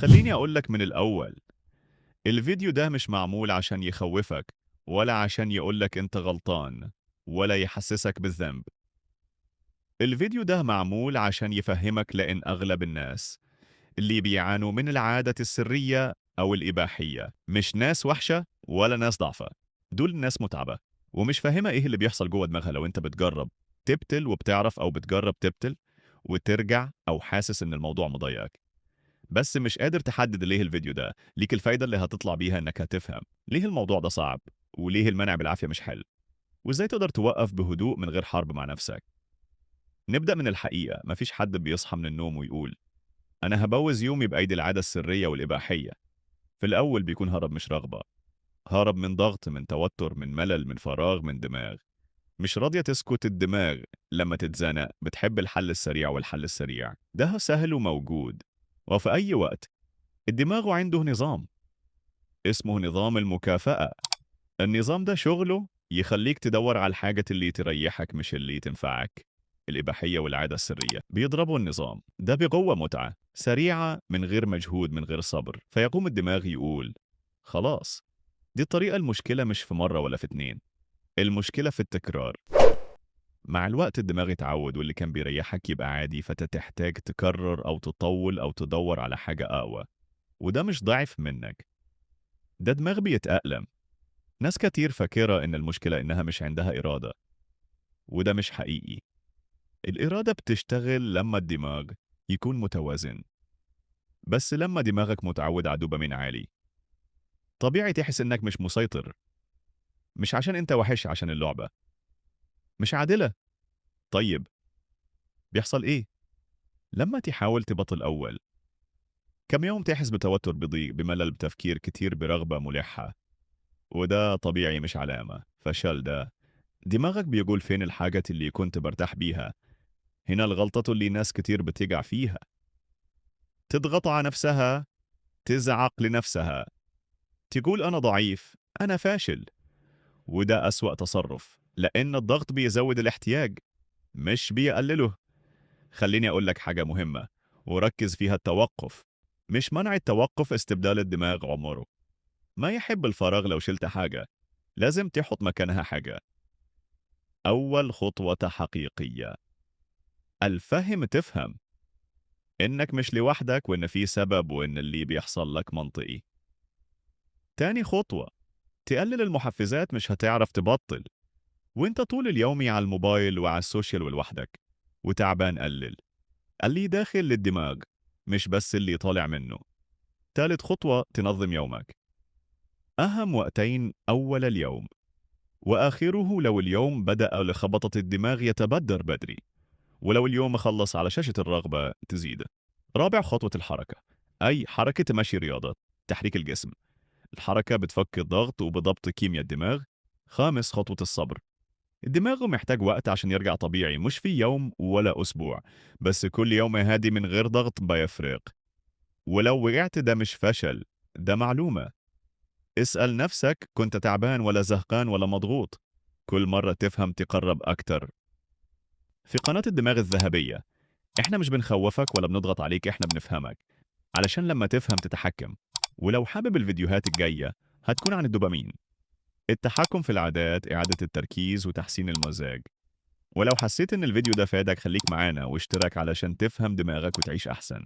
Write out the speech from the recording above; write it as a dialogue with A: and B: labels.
A: خليني أقولك من الأول، الفيديو ده مش معمول عشان يخوفك ولا عشان يقولك أنت غلطان ولا يحسسك بالذنب. الفيديو ده معمول عشان يفهمك، لأن أغلب الناس اللي بيعانوا من العادة السرية أو الإباحية مش ناس وحشة ولا ناس ضعفة، دول ناس متعبة ومش فاهمة إيه اللي بيحصل جوه دماغها. لو أنت بتجرب تبتل وبتعرف، أو بتجرب تبتل وترجع، أو حاسس إن الموضوع مضايقك بس مش قادر تحدد ليه الفيديو ده ليك، الفايدة اللي هتطلع بيها إنك هتفهم ليه الموضوع ده صعب، وليه المنع بالعافية مش حل، وإزاي تقدر توقف بهدوء من غير حرب مع نفسك. نبدأ من الحقيقة، مفيش حد بيصحى من النوم ويقول أنا هبوظ يومي بأيدي العادة السرية والإباحية. في الأول بيكون هرب مش رغبة، هرب من ضغط، من توتر، من ملل، من فراغ، من دماغ مش راضية تسكت. الدماغ لما تتزنق بتحب الحل السريع، والحل السريع ده سهل وموجود وفي أي وقت. الدماغ عنده نظام اسمه نظام المكافأة. النظام ده شغله يخليك تدور على الحاجة اللي تريحك مش اللي تنفعك. الإباحية والعادة السرية بيضربوا النظام ده بقوة، متعة سريعة من غير مجهود من غير صبر، فيقوم الدماغ يقول خلاص دي الطريقة. المشكلة مش في مرة ولا في اتنين، المشكلة في التكرار. مع الوقت الدماغ يتعود، واللي كان بيريحك يبقى عادي، فتحتاج تكرر أو تطول أو تدور على حاجة أقوى. وده مش ضعف منك، ده دماغ بيتأقلم. ناس كتير فاكرة إن المشكلة إنها مش عندها إرادة، وده مش حقيقي. الإرادة بتشتغل لما الدماغ يكون متوازن، بس لما دماغك متعود على دوبامين عالي طبيعي تحس إنك مش مسيطر. مش عشان أنت وحش، عشان اللعبة مش عادلة. طيب بيحصل إيه؟ لما تحاول تبطل أول كم يوم تحس بتوتر، بضيق، بملل، بتفكير كتير، برغبة ملحة، وده طبيعي مش علامة فشل. ده دماغك بيقول فين الحاجة اللي كنت برتاح بيها. هنا الغلطة اللي ناس كتير بتقع فيها، تضغط على نفسها، تزعق لنفسها، تقول أنا ضعيف، أنا فاشل. وده أسوأ تصرف، لأن الضغط بيزود الاحتياج مش بيقلله. خليني أقول لك حاجة مهمة وركز فيها: التوقف مش منع التوقف، استبدال الدماغ عمره ما يحب الفراغ. لو شلت حاجة لازم تحط مكانها حاجة. أول خطوة حقيقية الفهم، تفهم إنك مش لوحدك، وإن في سبب، وإن اللي بيحصل لك منطقي. تاني خطوة تقلل المحفزات، مش هتعرف تبطل وإنت طول اليومي على الموبايل وعلى السوشيال ولوحدك وتعبان. قلل اللي داخل للدماغ مش بس اللي طالع منه. تالت خطوة تنظم يومك. أهم وقتين أول اليوم وآخره. لو اليوم بدأ لخبطة الدماغ يتبدر بدري، ولو اليوم خلص على شاشة الرغبة تزيد. رابع خطوة الحركة، أي حركة تمشي، رياضة، تحريك الجسم. الحركة بتفك الضغط وبضبط كيمياء الدماغ. خامس خطوة الصبر. الدماغ محتاج وقت عشان يرجع طبيعي، مش في يوم ولا أسبوع، بس كل يوم هادي من غير ضغط بيفرق. ولو وقعت ده مش فشل، ده معلومة. اسأل نفسك كنت تعبان ولا زهقان ولا مضغوط. كل مرة تفهم تقرب أكتر. في قناة الدماغ الذهبية إحنا مش بنخوفك ولا بنضغط عليك، إحنا بنفهمك علشان لما تفهم تتحكم. ولو حابب الفيديوهات الجاية هتكون عن الدوبامين، التحكم في العادات، إعادة التركيز، وتحسين المزاج. ولو حسيت إن الفيديو ده فادك خليك معانا واشترك علشان تفهم دماغك وتعيش أحسن.